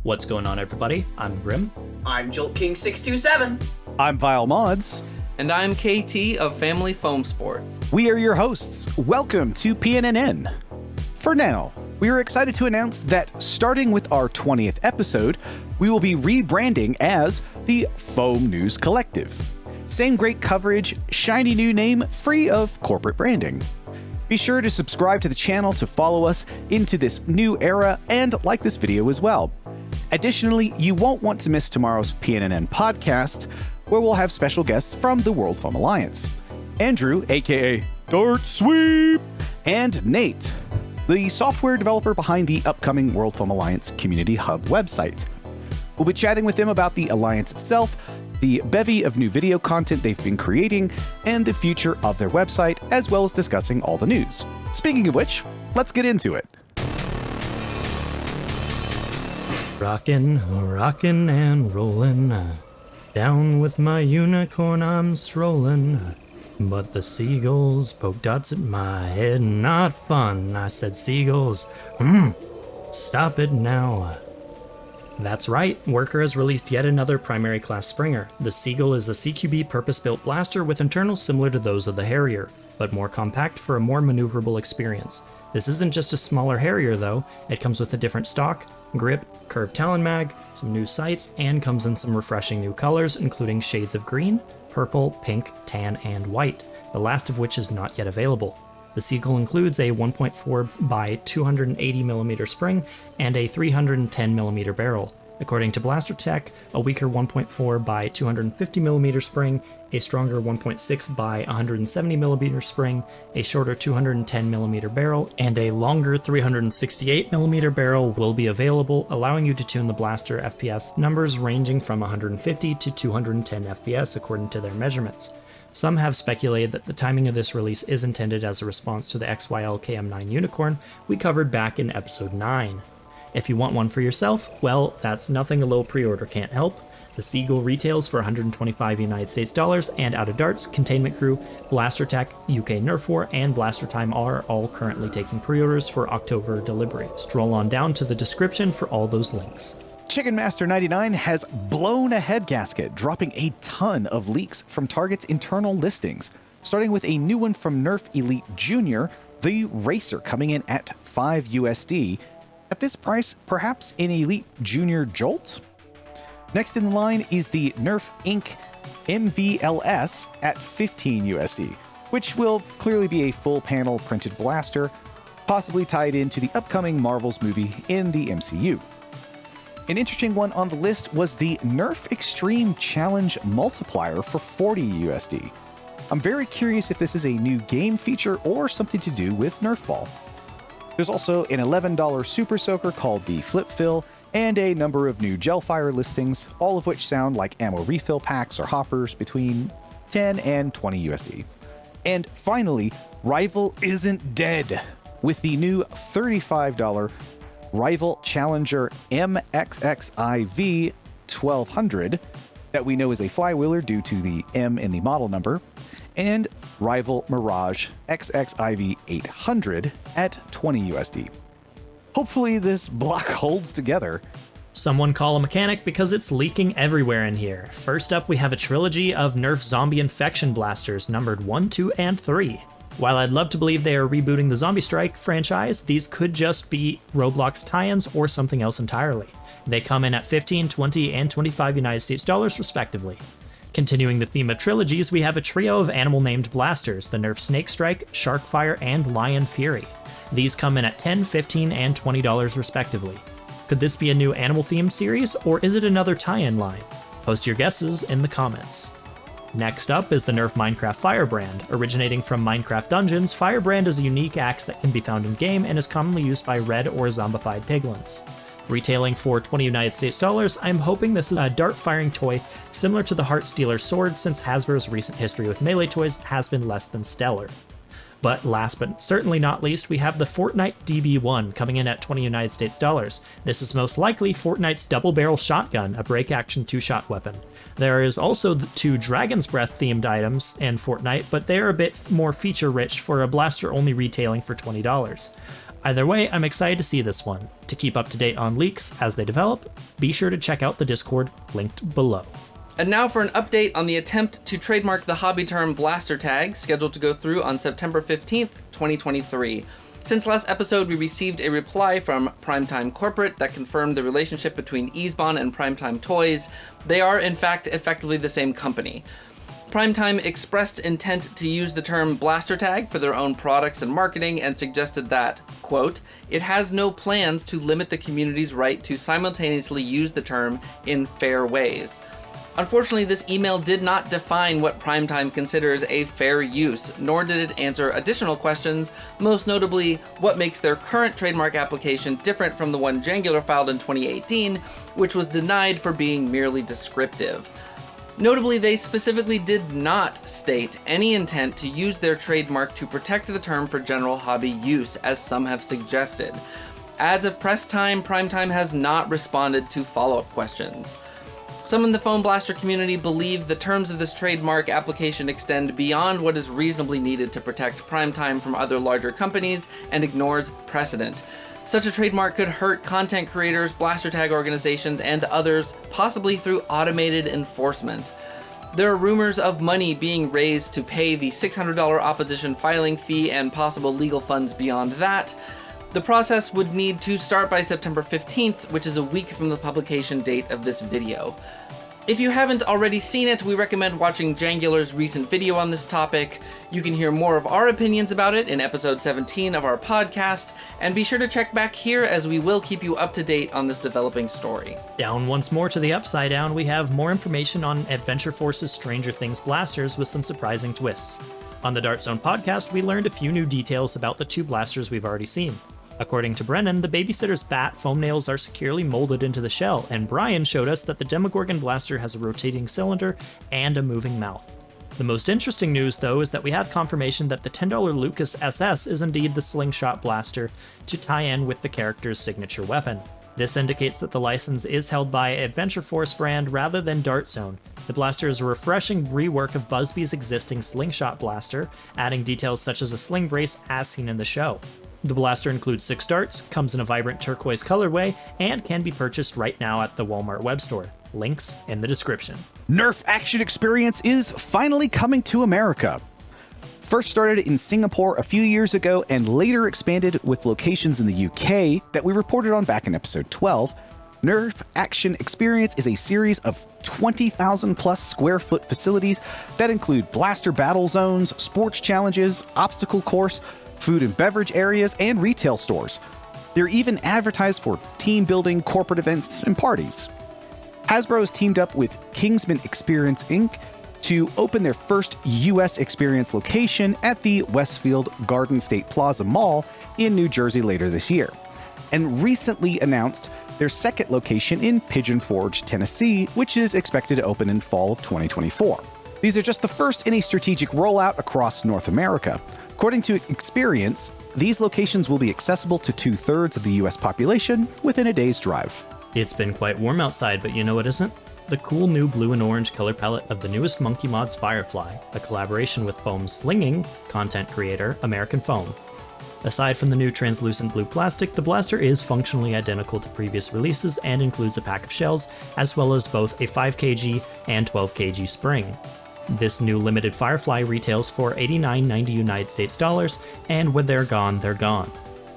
What's going on, everybody? I'm Grim. I'm Jolt King 627. I'm Vile Mods. And I'm KT of Family Foam Sport. We are your hosts. Welcome to PNNN. For now, we are excited to announce that starting with our 20th episode, we will be rebranding as the Foam News Collective. Same great coverage, shiny new name, free of corporate branding. Be sure to subscribe to the channel to follow us into this new era and like this video as well. Additionally, you won't want to miss tomorrow's PNNN podcast, where we'll have special guests from the World Foam Alliance. Andrew, aka Dart Sweep, and Nate, the software developer behind the upcoming World Foam Alliance Community Hub website. We'll be chatting with them about the Alliance itself, the bevy of new video content they've been creating, and the future of their website, as well as discussing all the news. Speaking of which, let's get into it. Rockin', and rollin'. Down with my unicorn I'm strollin'. But the seagulls poke dots at my head. Not fun, I said seagulls. Stop it now. That's right, Worker has released yet another primary class Springer. The Seagull is a CQB purpose-built blaster with internals similar to those of the Harrier, but more compact for a more maneuverable experience. This isn't just a smaller Harrier though, it comes with a different stock, grip, curved talon mag, some new sights, and comes in some refreshing new colors including shades of green, purple, pink, tan, and white, the last of which is not yet available. The Seagull includes a 1.4 by 280mm spring and a 310mm barrel. According to Blaster Tech, a weaker 1.4 by 250mm spring, a stronger 1.6 by 170mm spring, a shorter 210mm barrel, and a longer 368mm barrel will be available, allowing you to tune the blaster FPS numbers ranging from 150 to 210 FPS according to their measurements. Some have speculated that the timing of this release is intended as a response to the XYL KM9 Unicorn we covered back in episode 9. If you want one for yourself, well, that's nothing a low pre-order can't help. The Seagull retails for 125 United States dollars, and Out of Darts, Containment Crew, Blaster Tech, UK Nerf War, and Blaster Time are all currently taking pre-orders for October delivery. Stroll on down to the description for all those links. Chicken Master 99 has blown a head gasket, dropping a ton of leaks from Target's internal listings, starting with a new one from Nerf Elite Junior, the Racer, coming in at $5 USD. At this price, perhaps an Elite Junior Jolt? Next in line is the Nerf Inc. MVLS at $15 USD, which will clearly be a full panel printed blaster, possibly tied into the upcoming Marvel's movie in the MCU. An interesting one on the list was the Nerf Extreme Challenge Multiplier for $40 USD. I'm very curious if this is a new game feature or something to do with Nerf Ball. There's also an $11 Super Soaker called the Flip Fill, and a number of new Gelfire listings, all of which sound like ammo refill packs or hoppers between 10 and 20 USD. And finally, Rival isn't dead, with the new $35 Rival Challenger MXXIV 1200 that we know is a flywheeler due to the M in the model number, and Rival Mirage XXIV 800 at 20 USD. Hopefully this block holds together. Someone call a mechanic because it's leaking everywhere in here. First up, we have a trilogy of Nerf Zombie Infection blasters numbered 1, 2, and 3. While I'd love to believe they are rebooting the Zombie Strike franchise, these could just be Roblox tie-ins or something else entirely. They come in at 15, 20, and 25 United States dollars respectively. Continuing the theme of trilogies, we have a trio of animal-named blasters, the Nerf Snake Strike, Sharkfire, and Lion Fury. These come in at $10, $15, and $20 respectively. Could this be a new animal-themed series, or is it another tie-in line? Post your guesses in the comments. Next up is the Nerf Minecraft Firebrand. Originating from Minecraft Dungeons, Firebrand is a unique axe that can be found in-game and is commonly used by red or zombified piglins. Retailing for 20 United States dollars, I'm hoping this is a dart-firing toy similar to the Heartstealer sword, since Hasbro's recent history with melee toys has been less than stellar. But last but certainly not least, we have the Fortnite DB1 coming in at 20 United States dollars. This is most likely Fortnite's double-barrel shotgun, a break-action two-shot weapon. There is also the 2 Dragon's Breath themed items in Fortnite, but they are a bit more feature-rich for a blaster only retailing for $20. Either way, I'm excited to see this one. To keep up to date on leaks as they develop, be sure to check out the Discord linked below. And now for an update on the attempt to trademark the hobby term blaster tag, scheduled to go through on September 15th, 2023. Since last episode, we received a reply from Primetime Corporate that confirmed the relationship between Easebon and Primetime Toys. They are, in fact, effectively the same company. Primetime expressed intent to use the term blaster tag for their own products and marketing and suggested that, quote, it has no plans to limit the community's right to simultaneously use the term in fair ways. Unfortunately, this email did not define what Primetime considers a fair use, nor did it answer additional questions, most notably what makes their current trademark application different from the one Jangular filed in 2018, which was denied for being merely descriptive. Notably, they specifically did not state any intent to use their trademark to protect the term for general hobby use, as some have suggested. As of press time, Primetime has not responded to follow-up questions. Some in the Foam Blaster community believe the terms of this trademark application extend beyond what is reasonably needed to protect Primetime from other larger companies and ignores precedent. Such a trademark could hurt content creators, blaster tag organizations, and others, possibly through automated enforcement. There are rumors of money being raised to pay the $600 opposition filing fee and possible legal funds beyond that. The process would need to start by September 15th, which is a week from the publication date of this video. If you haven't already seen it, we recommend watching Jangular's recent video on this topic. You can hear more of our opinions about it in episode 17 of our podcast, and be sure to check back here as we will keep you up to date on this developing story. Down once more to the upside down, we have more information on Adventure Force's Stranger Things blasters with some surprising twists. On the Dart Zone podcast, we learned a few new details about the two blasters we've already seen. According to Brennan, the Babysitter's bat foam nails are securely molded into the shell, and Brian showed us that the Demogorgon blaster has a rotating cylinder and a moving mouth. The most interesting news, though, is that we have confirmation that the $10 Lucas SS is indeed the slingshot blaster to tie in with the character's signature weapon. This indicates that the license is held by Adventure Force brand rather than Dart Zone. The blaster is a refreshing rework of Busby's existing slingshot blaster, adding details such as a sling brace as seen in the show. The blaster includes 6 darts, comes in a vibrant turquoise colorway, and can be purchased right now at the Walmart web store. Links in the description. Nerf Action Xperience is finally coming to America. First started in Singapore a few years ago and later expanded with locations in the UK that we reported on back in episode 12, Nerf Action Xperience is a series of 20,000 plus square foot facilities that include blaster battle zones, sports challenges, obstacle course, food and beverage areas, and retail stores. They're even advertised for team building, corporate events, and parties. Hasbro has teamed up with Kingsman Experience Inc. to open their first US Experience location at the Westfield Garden State Plaza Mall in New Jersey later this year, and recently announced their second location in Pigeon Forge, Tennessee, which is expected to open in fall of 2024. These are just the first in a strategic rollout across North America. According to Experience, these locations will be accessible to 2/3 of the US population within a day's drive. It's been quite warm outside, but you know what isn't? The cool new blue and orange color palette of the newest Monkee mod's Firefly, a collaboration with Foam's slinging content creator, AmericanFoam. Aside from the new translucent blue plastic, the blaster is functionally identical to previous releases and includes a pack of shells, as well as both a 5 kg and 12 kg spring. This new limited Firefly retails for $89.90 United States dollars, and when they're gone, they're gone.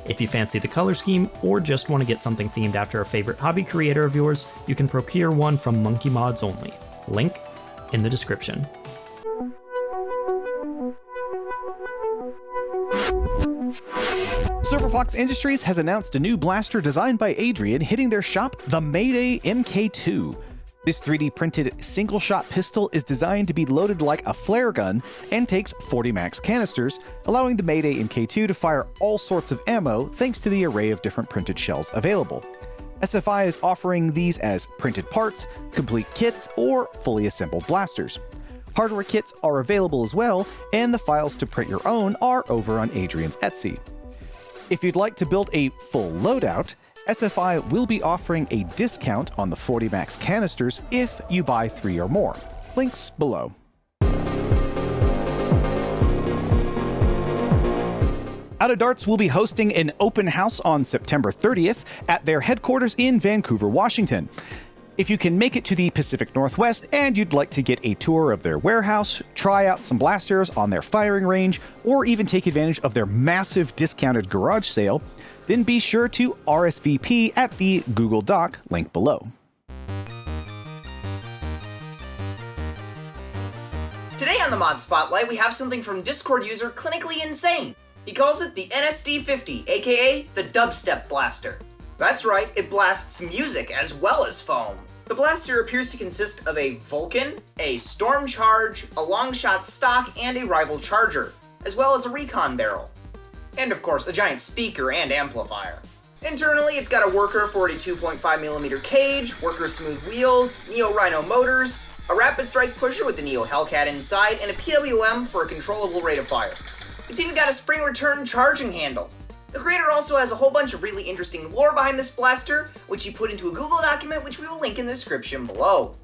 If you fancy the color scheme, or just want to get something themed after a favorite hobby creator of yours, you can procure one from Monkee Mods only. Link in the description. Silverfox Industries has announced a new blaster designed by Ehdrian hitting their shop, the Mayday MK2. This 3D printed single-shot pistol is designed to be loaded like a flare gun and takes 40 max canisters, allowing the Mayday MK2 to fire all sorts of ammo thanks to the array of different printed shells available. SFI is offering these as printed parts, complete kits, or fully assembled blasters. Hardware kits are available as well, and the files to print your own are over on Ehdrian's Etsy. If you'd like to build a full loadout, SFI will be offering a discount on the 40 max canisters if you buy 3 or more. Links below. Out of Darts will be hosting an open house on September 30th at their headquarters in Vancouver, Washington. If you can make it to the Pacific Northwest and you'd like to get a tour of their warehouse, try out some blasters on their firing range, or even take advantage of their massive discounted garage sale, then be sure to RSVP at the Google Doc link below. Today on the Mod Spotlight, we have something from Discord user Clinically Insane. He calls it the NSD50, aka the Dubstep Blaster. That's right, it blasts music as well as foam. The blaster appears to consist of a Vulcan, a Storm Charge, a Longshot stock, and a Rival Charger, as well as a Recon barrel. And of course, a giant speaker and amplifier. Internally, it's got a Worker 42.5mm cage, Worker smooth wheels, Neo Rhino motors, a Rapid Strike pusher with the Neo Hellcat inside, and a PWM for a controllable rate of fire. It's even got a spring return charging handle. The creator also has a whole bunch of really interesting lore behind this blaster, which he put into a Google document, which we will link in the description below.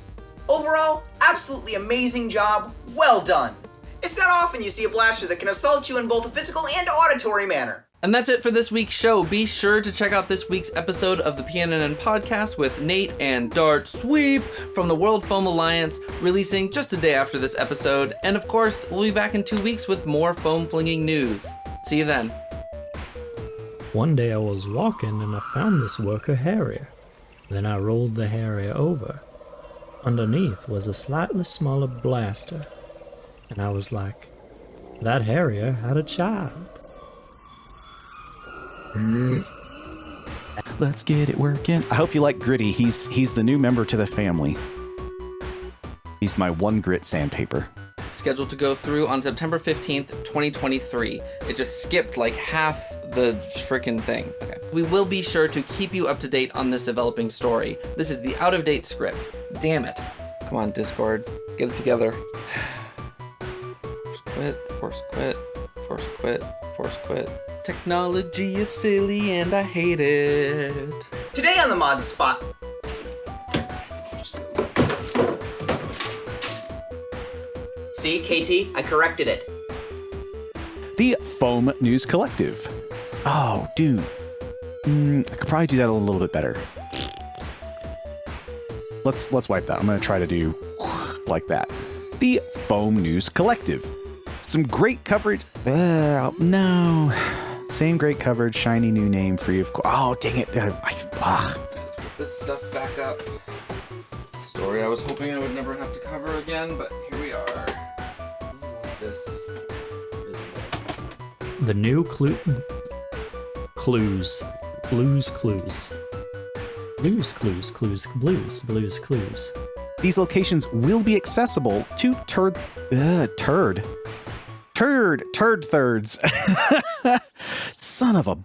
Overall, absolutely amazing job, well done. It's not often you see a blaster that can assault you in both a physical and auditory manner. And that's it for this week's show. Be sure to check out this week's episode of the PNNN podcast with Nate and Dart Sweep from the World Foam Alliance, releasing just a day after this episode. And of course, we'll be back in 2 weeks with more foam flinging news. See you then. One day I was walking and I found this Worker Harrier. Then I rolled the Harrier over. Underneath was a slightly smaller blaster. And I was like, that Harrier had a child. Let's get it working. I hope you like Gritty. He's the new member to the family. He's my one grit sandpaper. Scheduled to go through on September 15th, 2023. It just skipped like half the freaking thing. Okay. We will be sure to keep you up to date on this developing story. This is the out-of-date script. Damn it. Come on, Discord. Get it together. Force quit, force quit, force quit. Technology is silly and I hate it. Today on the Mod Spot... See, KT, I corrected it. The Foam News Collective. Oh, dude. I could probably do that a little bit better. Let's wipe that. I'm going to try to do like that. The Foam News Collective. Some great coverage. No. Same great coverage, shiny new name, free of course. Oh, dang it. Let's put this stuff back up. Story I was hoping I would never have to cover again, but here we are. This is The new clues. Blues clues. Blues clues. These locations will be accessible to turd thirds. Son of a